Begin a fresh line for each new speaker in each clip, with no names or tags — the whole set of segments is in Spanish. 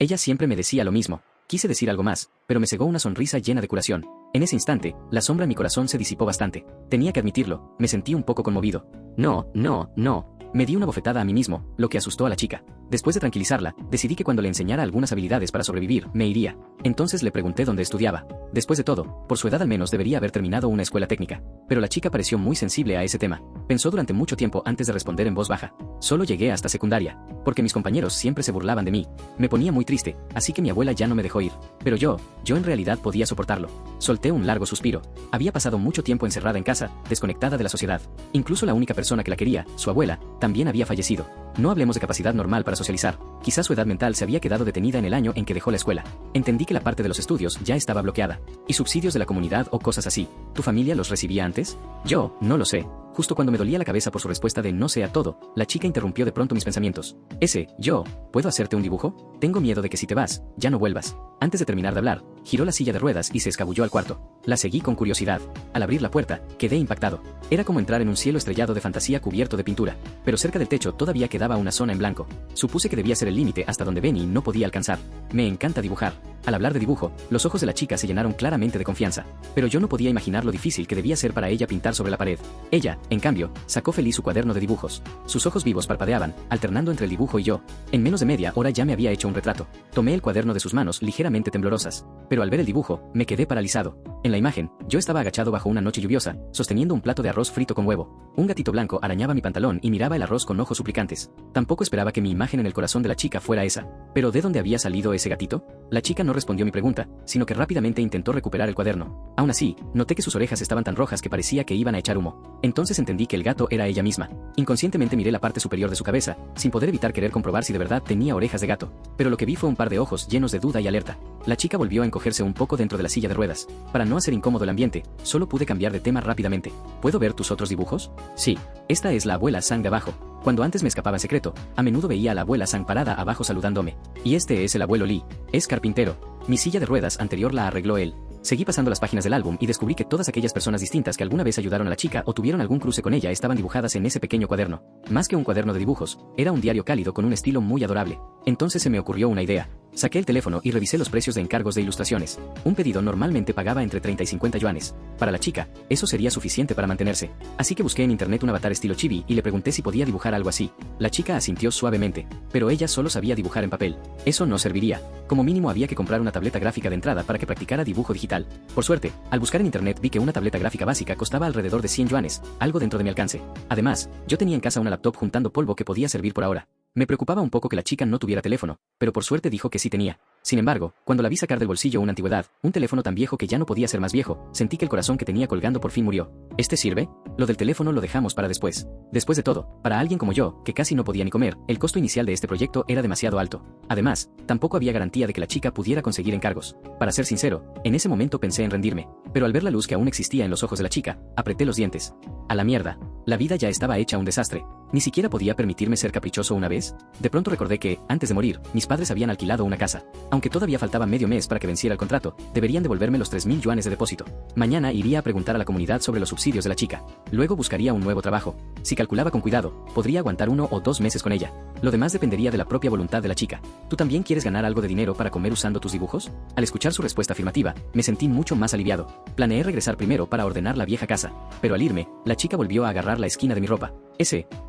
Ella siempre me decía lo mismo. Quise decir algo más, pero me cegó una sonrisa llena de curación. En ese instante, la sombra en mi corazón se disipó bastante. Tenía que admitirlo, me sentí un poco conmovido. No. Me di una bofetada a mí mismo, lo que asustó a la chica. Después de tranquilizarla, decidí que cuando le enseñara algunas habilidades para sobrevivir, me iría. Entonces le pregunté dónde estudiaba. Después de todo, por su edad al menos debería haber terminado una escuela técnica. Pero la chica pareció muy sensible a ese tema. Pensó durante mucho tiempo antes de responder en voz baja. Solo llegué hasta secundaria, porque mis compañeros siempre se burlaban de mí. Me ponía muy triste, así que mi abuela ya no me dejó ir. Pero yo en realidad podía soportarlo. Solté un largo suspiro. Había pasado mucho tiempo encerrada en casa, desconectada de la sociedad. Incluso la única persona que la quería, su abuela, también había fallecido. No hablemos de capacidad normal para socializar. Quizás su edad mental se había quedado detenida en el año en que dejó la escuela. Entendí que la parte de los estudios ya estaba bloqueada. ¿Y subsidios de la comunidad o cosas así? ¿Tu familia los recibía antes? Yo, no lo sé. Justo cuando me dolía la cabeza por su respuesta de no sé a todo, la chica interrumpió de pronto mis pensamientos. ¿Puedo hacerte un dibujo? Tengo miedo de que si te vas, ya no vuelvas. Antes de terminar de hablar, giró la silla de ruedas y se escabulló al cuarto. La seguí con curiosidad. Al abrir la puerta, quedé impactado. Era como entrar en un cielo estrellado de fantasía cubierto de pintura. Pero cerca del techo todavía quedaba una zona en blanco. Supuse que debía ser el límite hasta donde Benny no podía alcanzar. Me encanta dibujar. Al hablar de dibujo, los ojos de la chica se llenaron claramente de confianza. Pero yo no podía imaginar lo difícil que debía ser para ella pintar sobre la pared. Ella, en cambio, sacó feliz su cuaderno de dibujos. Sus ojos vivos parpadeaban, alternando entre el dibujo y yo. En menos de media hora ya me había hecho un retrato. Tomé el cuaderno de sus manos ligeramente temblorosas. Pero al ver el dibujo, me quedé paralizado. En la imagen, yo estaba agachado bajo una noche lluviosa, sosteniendo un plato de arroz frito con huevo. Un gatito blanco arañaba mi pantalón y miraba el arroz con ojos suplicantes. Tampoco esperaba que mi imagen en el corazón de la chica fuera esa. ¿Pero de dónde había salido ese gatito? La chica no respondió mi pregunta, sino que rápidamente intentó recuperar el cuaderno. Aún así, noté que sus orejas estaban tan rojas que parecía que iban a echar humo. Entonces entendí que el gato era ella misma. Inconscientemente miré la parte superior de su cabeza, sin poder evitar querer comprobar si de verdad tenía orejas de gato. Pero lo que vi fue un par de ojos llenos de duda y alerta. La chica volvió a encogerse un poco dentro de la silla de ruedas. Para no hacer incómodo el ambiente, solo pude cambiar de tema rápidamente. ¿Puedo ver tus otros dibujos? Sí. Esta es la abuela Sang de abajo. Cuando antes me escapaba en secreto, a menudo veía a la abuela Sang parada abajo saludándome. Y este es el abuelo Lee. Es carpintero. Mi silla de ruedas anterior la arregló él. Seguí pasando las páginas del álbum y descubrí que todas aquellas personas distintas que alguna vez ayudaron a la chica o tuvieron algún cruce con ella estaban dibujadas en ese pequeño cuaderno. Más que un cuaderno de dibujos, era un diario cálido con un estilo muy adorable. Entonces se me ocurrió una idea. Saqué el teléfono y revisé los precios de encargos de ilustraciones. Un pedido normalmente pagaba entre 30 y 50 yuanes. Para la chica, eso sería suficiente para mantenerse. Así que busqué en internet un avatar estilo chibi y le pregunté si podía dibujar algo así. La chica asintió suavemente, pero ella solo sabía dibujar en papel. Eso no serviría. Como mínimo había que comprar una tableta gráfica de entrada para que practicara dibujo digital. Por suerte, al buscar en internet vi que una tableta gráfica básica costaba alrededor de 100 yuanes, algo dentro de mi alcance. Además, yo tenía en casa una laptop juntando polvo que podía servir por ahora. Me preocupaba un poco que la chica no tuviera teléfono, pero por suerte dijo que sí tenía. Sin embargo, cuando la vi sacar del bolsillo una antigüedad, un teléfono tan viejo que ya no podía ser más viejo, sentí que el corazón que tenía colgando por fin murió. ¿Este sirve? Lo del teléfono lo dejamos para después. Después de todo, para alguien como yo, que casi no podía ni comer, el costo inicial de este proyecto era demasiado alto. Además, tampoco había garantía de que la chica pudiera conseguir encargos. Para ser sincero, en ese momento pensé en rendirme, pero al ver la luz que aún existía en los ojos de la chica, apreté los dientes. A la mierda. La vida ya estaba hecha un desastre. ¿Ni siquiera podía permitirme ser caprichoso una vez? De pronto recordé que, antes de morir, mis padres habían alquilado una casa. Aunque todavía faltaba medio mes para que venciera el contrato, deberían devolverme los 3.000 yuanes de depósito. Mañana iría a preguntar a la comunidad sobre los subsidios de la chica. Luego buscaría un nuevo trabajo. Si calculaba con cuidado, podría aguantar 1 o 2 meses con ella. Lo demás dependería de la propia voluntad de la chica. ¿Tú también quieres ganar algo de dinero para comer usando tus dibujos? Al escuchar su respuesta afirmativa, me sentí mucho más aliviado. Planeé regresar primero para ordenar la vieja casa. Pero al irme, la chica volvió a agarrar la esquina de mi ropa.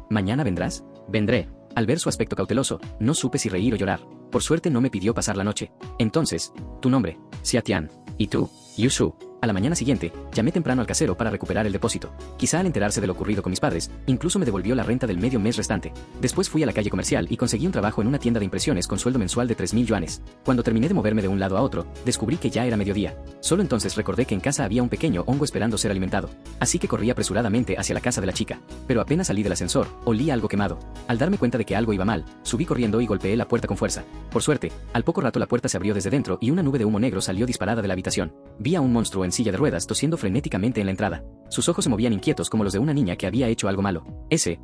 ¿Mañana vendrás? Vendré. Al ver su aspecto cauteloso, no supe si reír o llorar. Por suerte no me pidió pasar la noche. Entonces, tu nombre, Xiatian. ¿Y tú? Yushu. A la mañana siguiente, llamé temprano al casero para recuperar el depósito. Quizá al enterarse de lo ocurrido con mis padres, incluso me devolvió la renta del medio mes restante. Después fui a la calle comercial y conseguí un trabajo en una tienda de impresiones con sueldo mensual de 3.000 yuanes. Cuando terminé de moverme de un lado a otro, descubrí que ya era mediodía. Solo entonces recordé que en casa había un pequeño hongo esperando ser alimentado. Así que corrí apresuradamente hacia la casa de la chica. Pero apenas salí del ascensor, olí algo quemado. Al darme cuenta de que algo iba mal, subí corriendo y golpeé la puerta con fuerza. Por suerte, al poco rato la puerta se abrió desde dentro y una nube de humo negro salió disparada de la habitación. Vi a un monstruo en silla de ruedas tosiendo frenéticamente en la entrada. Sus ojos se movían inquietos como los de una niña que había hecho algo malo.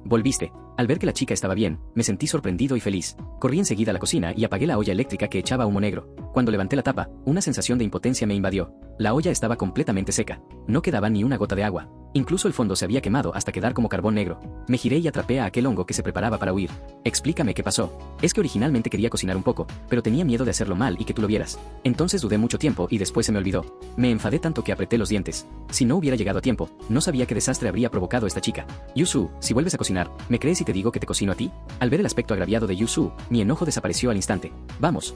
Volviste. Al ver que la chica estaba bien, me sentí sorprendido y feliz. Corrí enseguida a la cocina y apagué la olla eléctrica que echaba humo negro. Cuando levanté la tapa, una sensación de impotencia me invadió. La olla estaba completamente seca. No quedaba ni una gota de agua. Incluso el fondo se había quemado hasta quedar como carbón negro. Me giré y atrapé a aquel hongo que se preparaba para huir. Explícame qué pasó. Es que originalmente quería cocinar un poco, pero tenía miedo de hacerlo mal y que tú lo vieras. Entonces dudé mucho tiempo y después se me olvidó. Me enfadé tanto que apreté los dientes. Si no hubiera llegado a tiempo, no sabía qué desastre habría provocado esta chica. Yusu, si vuelves a cocinar, ¿me crees si te digo que te cocino a ti? Al ver el aspecto agraviado de Yusu, mi enojo desapareció al instante. Vamos,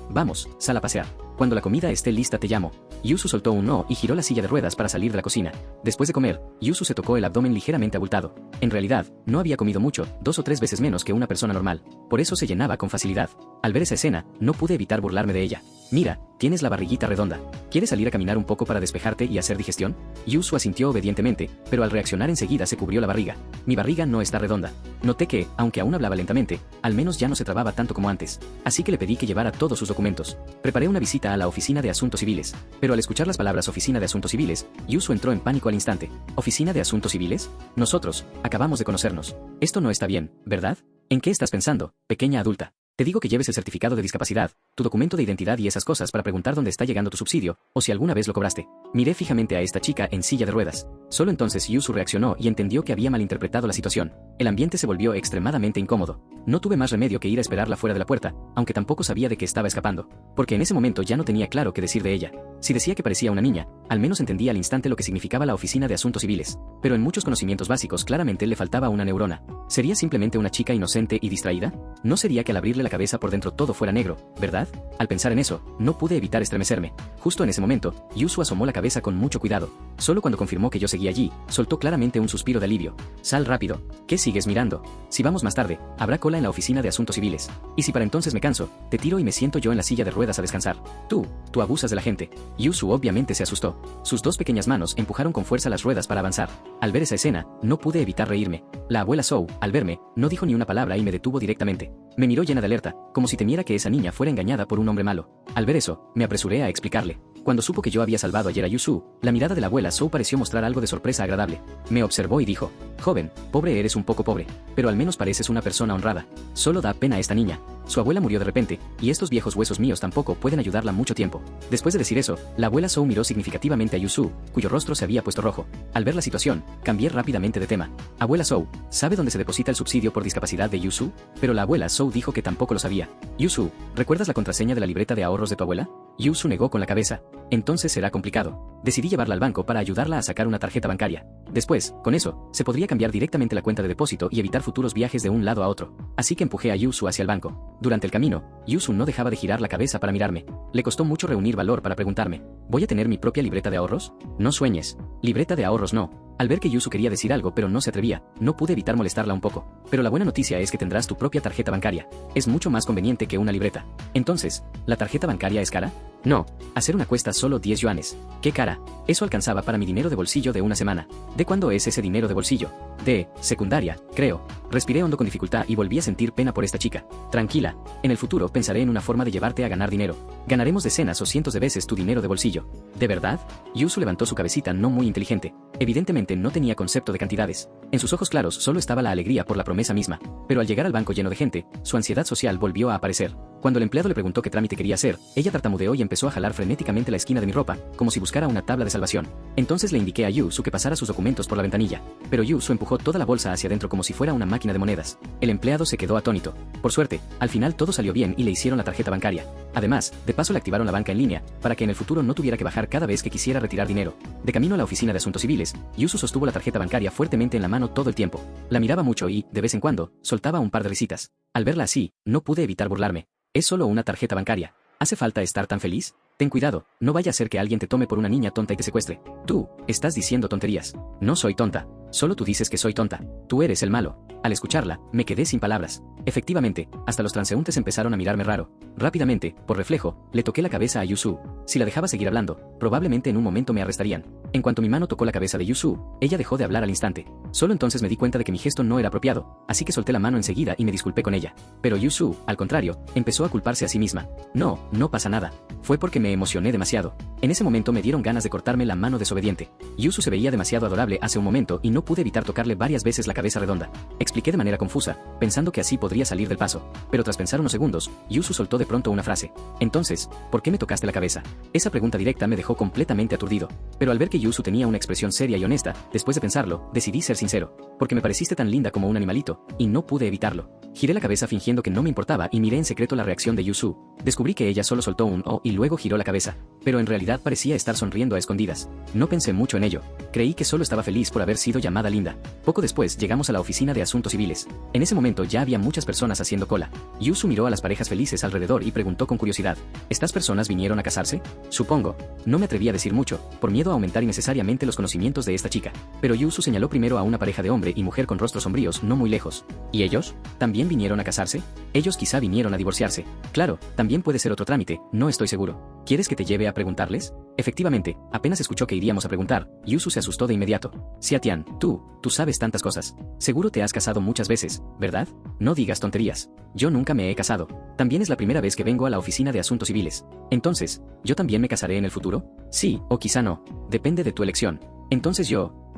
sal a pasear. Cuando la comida esté lista te llamo. Yusu soltó un no y giró la silla de ruedas para salir de la cocina. Después de comer, Yusu se tocó el abdomen ligeramente abultado. En realidad, no había comido mucho, 2 o 3 veces menos que una persona normal. Por eso se llenaba con facilidad. Al ver esa escena, no pude evitar burlarme de ella. Mira, tienes la barriguita redonda. ¿Quieres salir a caminar un poco para despejarte y hacer digestión? Yusu asintió obedientemente, pero al reaccionar enseguida se cubrió la barriga. Mi barriga no está redonda. Noté que, aunque aún hablaba lentamente, al menos ya no se trababa tanto como antes. Así que le pedí que llevara todos sus documentos. Preparé una visita a la Oficina de Asuntos Civiles. Pero al escuchar las palabras Oficina de Asuntos Civiles, Yusu entró en pánico al instante. ¿Oficina de Asuntos Civiles? Nosotros, acabamos de conocernos. Esto no está bien, ¿verdad? ¿En qué estás pensando, pequeña adulta? Te digo que lleves el certificado de discapacidad, tu documento de identidad y esas cosas para preguntar dónde está llegando tu subsidio, o si alguna vez lo cobraste. Miré fijamente a esta chica en silla de ruedas. Solo entonces Yusu reaccionó y entendió que había malinterpretado la situación. El ambiente se volvió extremadamente incómodo. No tuve más remedio que ir a esperarla fuera de la puerta, aunque tampoco sabía de qué estaba escapando, porque en ese momento ya no tenía claro qué decir de ella. Si decía que parecía una niña, al menos entendía al instante lo que significaba la Oficina de Asuntos Civiles, pero en muchos conocimientos básicos claramente le faltaba una neurona. ¿Sería simplemente una chica inocente y distraída? ¿No sería que al abrirle la cabeza por dentro todo fuera negro, verdad? Al pensar en eso, no pude evitar estremecerme. Justo en ese momento, Yusu asomó la cabeza con mucho cuidado. Solo cuando confirmó que yo seguía allí, soltó claramente un suspiro de alivio. Sal rápido. ¿Qué sigues mirando? Si vamos más tarde, habrá cola en la Oficina de Asuntos Civiles. Y si para entonces me canso, te tiro y me siento yo en la silla de ruedas a descansar. Tú abusas de la gente. Yusu obviamente se asustó. Sus 2 pequeñas manos empujaron con fuerza las ruedas para avanzar. Al ver esa escena, no pude evitar reírme. La abuela Zhou, al verme, no dijo ni una palabra y me detuvo directamente. Me miró llena de alerta, como si temiera que esa niña fuera engañada por un hombre malo. Al ver eso, me apresuré a explicarle. Cuando supo que yo había salvado ayer a Yusu, la mirada de la abuela Zhou pareció mostrar algo de sorpresa agradable. Me observó y dijo: joven, pobre eres un poco pobre, pero al menos pareces una persona honrada. Solo da pena a esta niña. Su abuela murió de repente, y estos viejos huesos míos tampoco pueden ayudarla mucho tiempo. Después de decir eso, la abuela Zhou miró significativamente a Yusu, cuyo rostro se había puesto rojo. Al ver la situación, cambié rápidamente de tema. Abuela Zhou, ¿sabe dónde se deposita el subsidio por discapacidad de Yusu? Pero la abuela Zhou dijo que tampoco lo sabía. Yusu, ¿recuerdas la contraseña de la libreta de ahorros de tu abuela? Yusu negó con la cabeza. Entonces será complicado. Decidí llevarla al banco para ayudarla a sacar una tarjeta bancaria. Después, con eso, se podría cambiar directamente la cuenta de depósito y evitar futuros viajes de un lado a otro. Así que empujé a Yusu hacia el banco. Durante el camino, Yusu no dejaba de girar la cabeza para mirarme. Le costó mucho reunir valor para preguntarme: ¿voy a tener mi propia libreta de ahorros? No sueñes. Libreta de ahorros no. Al ver que Yusu quería decir algo pero no se atrevía, no pude evitar molestarla un poco. Pero la buena noticia es que tendrás tu propia tarjeta bancaria. Es mucho más conveniente que una libreta. Entonces, ¿la tarjeta bancaria es cara? No. Hacer una cuesta solo 10 yuanes. ¡Qué cara! Eso alcanzaba para mi dinero de bolsillo de una semana. ¿De cuándo es ese dinero de bolsillo? De secundaria, creo. Respiré hondo con dificultad y volví a sentir pena por esta chica. Tranquila. En el futuro pensaré en una forma de llevarte a ganar dinero. Ganaremos decenas o cientos de veces tu dinero de bolsillo. ¿De verdad? Yusu levantó su cabecita no muy inteligente. Evidentemente no tenía concepto de cantidades. En sus ojos claros solo estaba la alegría por la promesa misma. Pero al llegar al banco lleno de gente, su ansiedad social volvió a aparecer. Cuando el empleado le preguntó qué trámite quería hacer, ella tartamudeó y empezó a jalar frenéticamente la esquina de mi ropa, como si buscara una tabla de salvación. Entonces le indiqué a Yusu que pasara sus documentos por la ventanilla. Pero Yusu empujó toda la bolsa hacia adentro como si fuera una máquina de monedas. El empleado se quedó atónito. Por suerte, al final todo salió bien y le hicieron la tarjeta bancaria. Además, de paso le activaron la banca en línea, para que en el futuro no tuviera que bajar cada vez que quisiera retirar dinero. De camino a la Oficina de Asuntos Civiles, Yusu sostuvo la tarjeta bancaria fuertemente en la mano todo el tiempo. La miraba mucho y, de vez en cuando, soltaba un par de risitas. Al verla así, no pude evitar burlarme. Es solo una tarjeta bancaria. ¿Hace falta estar tan feliz? Ten cuidado, no vaya a ser que alguien te tome por una niña tonta y te secuestre. Tú, estás diciendo tonterías. No soy tonta. Solo tú dices que soy tonta. Tú eres el malo. Al escucharla, me quedé sin palabras. Efectivamente, hasta los transeúntes empezaron a mirarme raro. Rápidamente, por reflejo, le toqué la cabeza a Yusu. Si la dejaba seguir hablando, probablemente en un momento me arrestarían. En cuanto mi mano tocó la cabeza de Yusu, ella dejó de hablar al instante. Solo entonces me di cuenta de que mi gesto no era apropiado, así que solté la mano enseguida y me disculpé con ella. Pero Yusu, al contrario, empezó a culparse a sí misma. No pasa nada. Fue porque me emocioné demasiado. En ese momento me dieron ganas de cortarme la mano desobediente. Yusu se veía demasiado adorable hace un momento y no pude evitar tocarle varias veces la cabeza redonda. Expliqué de manera confusa, pensando que así podría salir del paso. Pero tras pensar unos segundos, Yusu soltó de pronto una frase. Entonces, ¿por qué me tocaste la cabeza? Esa pregunta directa me dejó completamente aturdido. Pero al ver que Yusu tenía una expresión seria y honesta, después de pensarlo, decidí ser sincero. Porque me pareciste tan linda como un animalito, y no pude evitarlo. Giré la cabeza fingiendo que no me importaba y miré en secreto la reacción de Yusu. Descubrí que ella solo soltó un "oh" y luego giró la cabeza. Pero en realidad parecía estar sonriendo a escondidas. No pensé mucho en ello. Creí que solo estaba feliz por haber sido llamada linda. Poco después llegamos a la oficina de asuntos civiles. En ese momento ya había muchas personas haciendo cola. Yusu miró a las parejas felices alrededor y preguntó con curiosidad: ¿estas personas vinieron a casarse? Supongo. No me atreví a decir mucho, por miedo a aumentar innecesariamente los conocimientos de esta chica. Pero Yusu señaló primero a una pareja de hombre y mujer con rostros sombríos no muy lejos. ¿Y ellos? ¿También vinieron a casarse? Ellos quizá vinieron a divorciarse. Claro, también puede ser otro trámite, no estoy seguro. ¿Quieres que te lleve a preguntarles? Efectivamente, apenas escuchó que iríamos a preguntar, Yusu se asustó de inmediato. Xiatian, tú sabes tantas cosas. Seguro te has casado muchas veces, ¿verdad? No digas tonterías. Yo nunca me he casado. También es la primera vez que vengo a la oficina de asuntos civiles. Entonces, ¿yo también me casaré en el futuro? Sí, o quizá no. Depende de tu elección. Entonces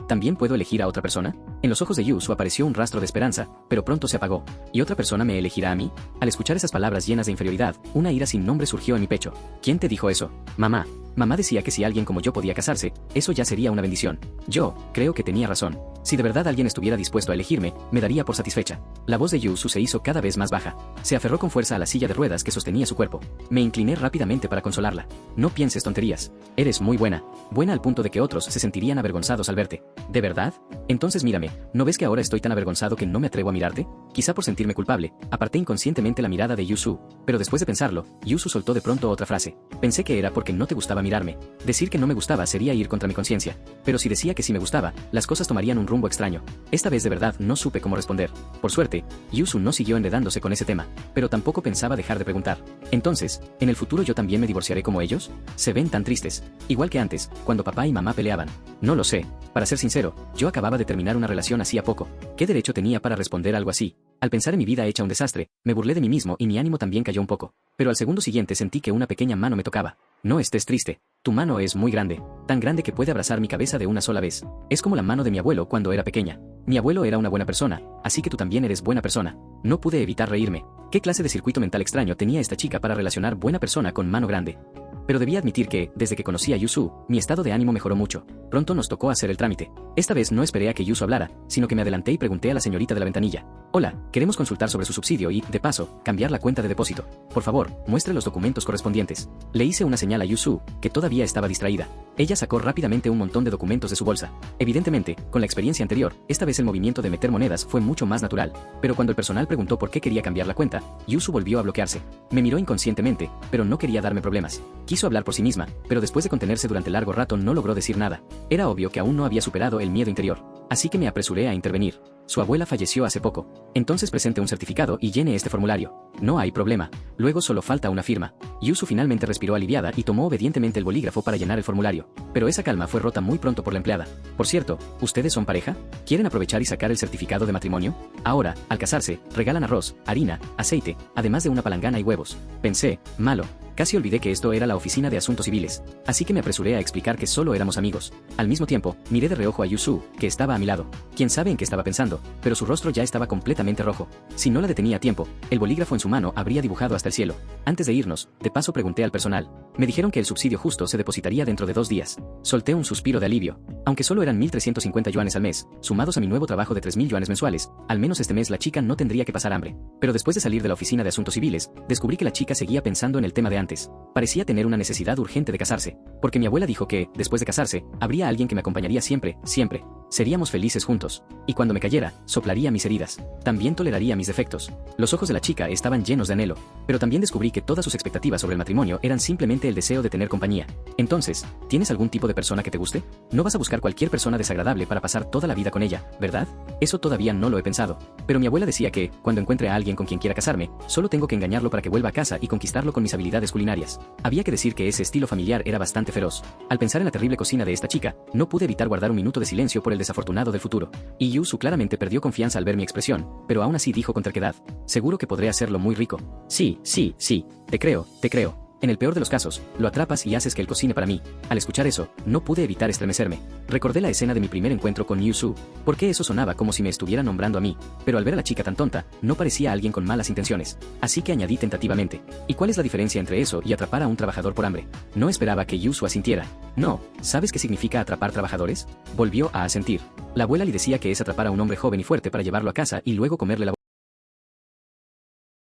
¿también puedo elegir a otra persona? En los ojos de Yusu apareció un rastro de esperanza, pero pronto se apagó. ¿Y otra persona me elegirá a mí? Al escuchar esas palabras llenas de inferioridad, una ira sin nombre surgió en mi pecho. ¿Quién te dijo eso? Mamá. Mamá decía que si alguien como yo podía casarse, eso ya sería una bendición. Yo creo que tenía razón. Si de verdad alguien estuviera dispuesto a elegirme, me daría por satisfecha. La voz de Yusu se hizo cada vez más baja. Se aferró con fuerza a la silla de ruedas que sostenía su cuerpo. Me incliné rápidamente para consolarla. No pienses tonterías. Eres muy buena. Buena al punto de que otros se sentirían avergonzados al verte. ¿De verdad? Entonces mírame. ¿No ves que ahora estoy tan avergonzado que no me atrevo a mirarte? Quizá por sentirme culpable, aparté inconscientemente la mirada de Yusu. Pero después de pensarlo, Yusu soltó de pronto otra frase. Pensé que era porque no te gustaba mirarme. Decir que no me gustaba sería ir contra mi conciencia. Pero si decía que sí me gustaba, las cosas tomarían un rumbo extraño. Esta vez de verdad no supe cómo responder. Por suerte, Yusu no siguió enredándose con ese tema, pero tampoco pensaba dejar de preguntar. Entonces, ¿en el futuro yo también me divorciaré como ellos? Se ven tan tristes. Igual que antes, cuando papá y mamá peleaban. No lo sé. Para ser sincero, yo acababa de terminar una relación hacía poco. ¿Qué derecho tenía para responder algo así? Al pensar en mi vida hecha un desastre, me burlé de mí mismo y mi ánimo también cayó un poco. Pero al segundo siguiente sentí que una pequeña mano me tocaba. No estés triste. Tu mano es muy grande, tan grande que puede abrazar mi cabeza de una sola vez. Es como la mano de mi abuelo cuando era pequeña. Mi abuelo era una buena persona, así que tú también eres buena persona. No pude evitar reírme. ¿Qué clase de circuito mental extraño tenía esta chica para relacionar buena persona con mano grande? Pero debía admitir que, desde que conocí a Yusu, mi estado de ánimo mejoró mucho. Pronto nos tocó hacer el trámite. Esta vez no esperé a que Yusu hablara, sino que me adelanté y pregunté a la señorita de la ventanilla. Hola, queremos consultar sobre su subsidio y, de paso, cambiar la cuenta de depósito. Por favor, muestre los documentos correspondientes. Le hice una señal a Yusu, que todavía estaba distraída. Ella sacó rápidamente un montón de documentos de su bolsa. Evidentemente, con la experiencia anterior, esta vez el movimiento de meter monedas fue mucho más natural. Pero cuando el personal preguntó por qué quería cambiar la cuenta, Yusu volvió a bloquearse. Me miró inconscientemente, pero no quería darme problemas. Quiso hablar por sí misma, pero después de contenerse durante largo rato no logró decir nada. Era obvio que aún no había superado el miedo interior. Así que me apresuré a intervenir. Su abuela falleció hace poco. Entonces presente un certificado y llene este formulario. No hay problema. Luego solo falta una firma. Yusu finalmente respiró aliviada y tomó obedientemente el bolígrafo para llenar el formulario. Pero esa calma fue rota muy pronto por la empleada. Por cierto, ¿ustedes son pareja? ¿Quieren aprovechar y sacar el certificado de matrimonio? Ahora, al casarse, regalan arroz, harina, aceite, además de una palangana y huevos. Pensé, malo. Casi olvidé que esto era la oficina de asuntos civiles, así que me apresuré a explicar que solo éramos amigos. Al mismo tiempo, miré de reojo a Yusu, que estaba a mi lado. Quién sabe en qué estaba pensando, pero su rostro ya estaba completamente rojo. Si no la detenía a tiempo, el bolígrafo en su mano habría dibujado hasta el cielo. Antes de irnos, de paso pregunté al personal. Me dijeron que el subsidio justo se depositaría dentro de 2 días. Solté un suspiro de alivio. Aunque solo eran 1.350 yuanes al mes, sumados a mi nuevo trabajo de 3.000 yuanes mensuales, al menos este mes la chica no tendría que pasar hambre. Pero después de salir de la oficina de asuntos civiles, descubrí que la chica seguía pensando en el tema de antes. Parecía tener una necesidad urgente de casarse, porque mi abuela dijo que, después de casarse, habría alguien que me acompañaría siempre, siempre. Seríamos felices juntos. Y cuando me cayera, soplaría mis heridas. También toleraría mis defectos. Los ojos de la chica estaban llenos de anhelo, pero también descubrí que todas sus expectativas sobre el matrimonio eran simplemente el deseo de tener compañía. Entonces, ¿tienes algún tipo de persona que te guste? No vas a buscar cualquier persona desagradable para pasar toda la vida con ella, ¿verdad? Eso todavía no lo he pensado. Pero mi abuela decía que, cuando encuentre a alguien con quien quiera casarme, solo tengo que engañarlo para que vuelva a casa y conquistarlo con mis habilidades culinarias. Había que decir que ese estilo familiar era bastante feroz. Al pensar en la terrible cocina de esta chica, no pude evitar guardar un minuto de silencio por el desafortunado del futuro. Y Yusu claramente perdió confianza al ver mi expresión, pero aún así dijo con terquedad: seguro que podré hacerlo muy rico. Sí, sí, sí, te creo, te creo. En el peor de los casos, lo atrapas y haces que él cocine para mí. Al escuchar eso, no pude evitar estremecerme. Recordé la escena de mi primer encuentro con Yu Su, porque eso sonaba como si me estuviera nombrando a mí, pero al ver a la chica tan tonta, no parecía alguien con malas intenciones. Así que añadí tentativamente: ¿y cuál es la diferencia entre eso y atrapar a un trabajador por hambre? No esperaba que Yu Su asintiera. No, ¿sabes qué significa atrapar trabajadores? Volvió a asentir. La abuela le decía que es atrapar a un hombre joven y fuerte para llevarlo a casa y luego comerle la